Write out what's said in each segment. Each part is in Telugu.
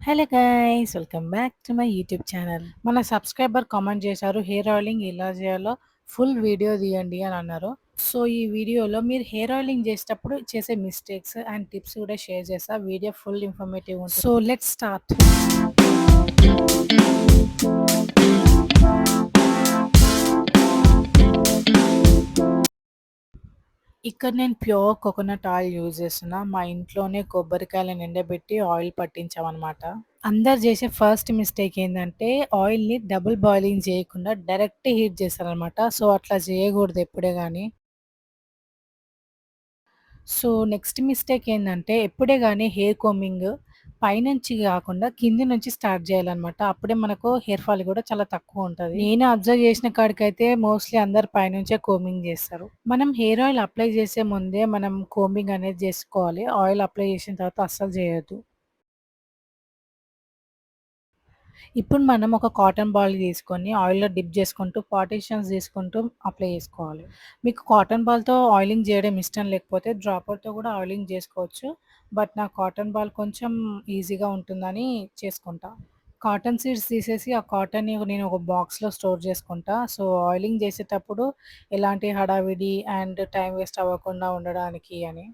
Hello guys! Welcome back to my YouTube channel. మన సబ్స్క్రైబర్ కామెంట్ చేశారు హెయిర్ ఆయిలింగ్ ఎలా చేయాలో ఫుల్ వీడియో తీయండి అని అన్నారు. సో, ఈ వీడియోలో మీరు హెయిర్ ఆయిలింగ్ చేసేటప్పుడు చేసే మిస్టేక్స్ అండ్ టిప్స్ కూడా షేర్ చేస్తా. వీడియో ఫుల్ ఇన్ఫర్మేటివ్ ఉంటుంది. So, let's start. ఇక్కడ నేను ప్యూర్ కోకోనట్ ఆయిల్ యూజ్ చేస్తున్నా. మా ఇంట్లోనే కొబ్బరికాయలను ఎండబెట్టి ఆయిల్ పట్టించామనమాట. అందరు చేసే ఫస్ట్ మిస్టేక్ ఏందంటే ఆయిల్‌ని డబుల్ బాయిలింగ్ చేయకుండా డైరెక్ట్ హీట్ చేస్తారనమాట. సో, అట్లా చేయకూడదు ఎప్పుడే గాని. సో, నెక్స్ట్ మిస్టేక్ ఏందంటే ఎప్పుడే గాని హెయిర్ కోంబింగ్ పైనుంచి గాకుండా కింది నుంచి స్టార్ట్ చేయాలనమాట. అప్పుడే మనకు హెయిర్ ఫాల్ గూడా చాలా తక్కువుంటది. నేను అబ్జర్వ్ చేసిన కాడికైతే మోస్ట్‌లీ అందరూ పైనుంచే కోంబింగ్ చేస్తారు. మనం హెయిర్ ఆయిల్ అప్లై చేసే ముందే మనం కోంబింగ్ అనేది చేసుకోవాలి. ఆయిల్ అప్లై చేసిన తర్వాత అస్సలు చేయొద్దు. ఇప్పుడు మనం ఒక కాటన్ బాల్ తీసుకొని ఆయిల్‌లో డిప్ చేసుకుంటూ పార్టిషన్స్ తీసుకుంటూ అప్లై చేసుకోవాలి. మీకు కాటన్ బాల్‌తో ఆయిలింగ్ చేయడం ఇష్టం లేకపోతే డ్రాపర్‌తో కూడా ఆయిలింగ్ చేసుకోవచ్చు. బట్ నాకు కాటన్ బాల్ కొంచెం ఈజీగా ఉంటుందని చేసుకుంటా. కాటన్ సీడ్స్ తీసేసి ఆ కాటన్‌ని నేను ఒక బాక్స్‌లో స్టోర్ చేసుకుంటా. సో, ఆయిలింగ్ చేసేటప్పుడు ఎలాంటి హడావిడి అండ్ టైం వేస్ట్ అవ్వకుండా ఉండడానికి అని.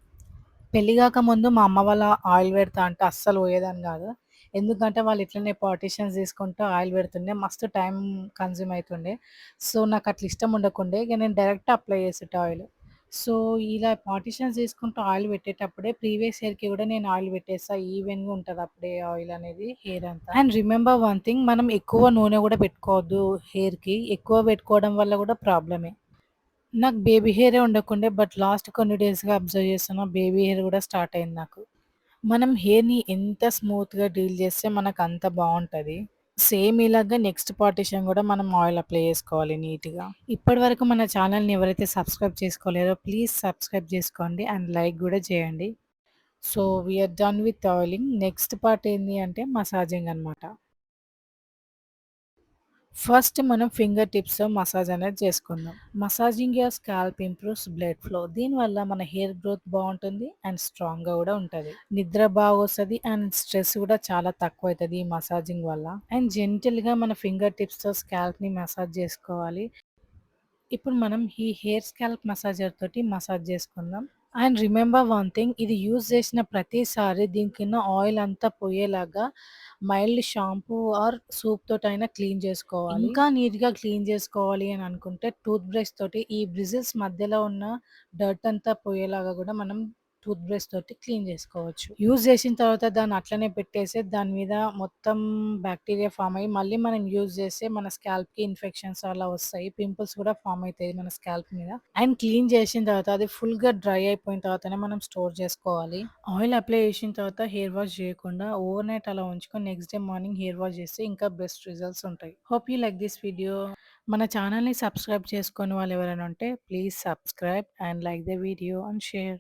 పెళ్లి గాకముందు మా అమ్మ వాళ్ళ ఆయిల్ పెడతా అంటే అస్సలు పోయేదాన్ని గాదు. ఎందుకంటే వాళ్ళు ఇట్లనే పార్టిషన్స్ తీసుకుంటూ ఆయిల్ పెడుతుండే. మస్తు టైం కన్జ్యూమ్ అయితుండే. సో, నాకట్లా ఇష్టం ఉండకుండే. ఇగ నేను డైరెక్ట్ అప్లై చేసుంటా ఆయిల్. సో, ఇలా పార్టిషన్స్ తీసుకుంటూ ఆయిల్ పెట్టేటప్పుడే ప్రీవియస్ ఇయర్‌కి గూడా నేను ఆయిల్ పెట్టేస్తా. ఈవెన్‌గా ఉంటది అప్పుడే ఆయిల్ అనేది హెయిర్ అంతా. అండ్ రిమెంబర్ వన్ థింగ్ మనం ఎక్కువ నూనె గూడా పెట్టుకోవద్దు హెయిర్‌కి. ఎక్కువ పెట్టుకోవడం వల్ల గూడా ప్రాబ్లమే. నాకు బేబీ హెయిరే ఉండకుండే. బట్ లాస్ట్ కొన్ని డేస్‌గా అబ్జర్వ్ చేస్తున్నా బేబీ హెయిర్ గూడా స్టార్ట్ అయింది నాకు. మనం హెయిర్‌ని ఎంత స్మూత్‌గా డీల్ చేస్తే మనకంత బావుంటది. సేమ్ ఇలాగా నెక్స్ట్ పార్టిషన్ గూడా మనం ఆయిల్ అప్లై చేసుకోవాలి నీట్‌గా. ఇప్పటివరకు మన ఛానెల్‌ని ఎవరైతే సబ్స్క్రైబ్ చేసుకోలేదో ప్లీజ్ సబ్స్క్రైబ్ చేసుకోండి అండ్ లైక్ గూడా చేయండి. So, we are done with oiling. Next part ఏంది అంటే మసాజింగ్ అనమాట. ఫస్ట్ మనం ఫింగర్ టిప్స్‌తో మసాజ్ అనేది చేసుకుందాం. Massaging your scalp improves blood flow. దీనివల్ల మన హెయిర్ గ్రోత్ బావుంటుంది అండ్ స్ట్రాంగ్‌గా గూడా ఉంటది. నిద్ర బాగొస్తది అండ్ స్ట్రెస్ గూడా చాలా తక్కువైతది ఈ మసాజింగ్ వల్ల. అండ్ జెంటిల్‌గా మన ఫింగర్ టిప్స్‌తో స్కాల్ప్‌ని మసాజ్ చేసుకోవాలి. ఇప్పుడు మనం ఈ హెయిర్ స్కాల్ప్ మసాజర్ తోటి మసాజ్ చేసుకుందాం. అండ్ రిమెంబర్ వన్ థింగ్, ఇది యూజ్ చేసిన ప్రతిసారి దీనికున్న ఆయిల్ అంతా పోయేలాగా మైల్డ్ షాంపూ ఆర్ సోప్ తోటైనా క్లీన్ చేసుకోవాలి. ఇంకా నీట్‌గా క్లీన్ చేసుకోవాలి అని అనుకుంటే టూత్ బ్రష్ తోటి ఈ బ్రిజిల్స్ మధ్యలో ఉన్న డర్ట్ అంతా పోయేలాగా గూడా మనం టూత్ బ్రష్ తోటి క్లీన్ చేసుకోవచ్చు. యూజ్ చేసిన తర్వాత దాన్ని అట్లనే పెట్టేసి దాని మీద మొత్తం బాక్టీరియా ఫార్మ్ అయ్యి మళ్ళీ మనం యూజ్ చేస్తే మన స్కాల్ప్‌కి ఇన్ఫెక్షన్స్ అలా వస్తాయి. పింపుల్స్ కూడా ఫార్మ్ అయితాయి మన స్కాల్ప్ మీద. అండ్ క్లీన్ చేసిన తర్వాత అది ఫుల్‌గా డ్రై అయిపోయిన తర్వాతనే మనం స్టోర్ చేసుకోవాలి. ఆయిల్ అప్లై చేసిన తర్వాత హెయిర్ వాష్ చేయకుండా ఓవర్ నైట్ అలా ఉంచుకొని next day morning hair wash చేస్తే ఇంకా బెస్ట్ రిజల్ట్స్ ఉంటాయి. Hope you like this video. మన ఛానల్‌ని సబ్స్క్రైబ్ చేసుకోని వాళ్ళు ఎవరైనా ఉంటే please subscribe and like the video and share.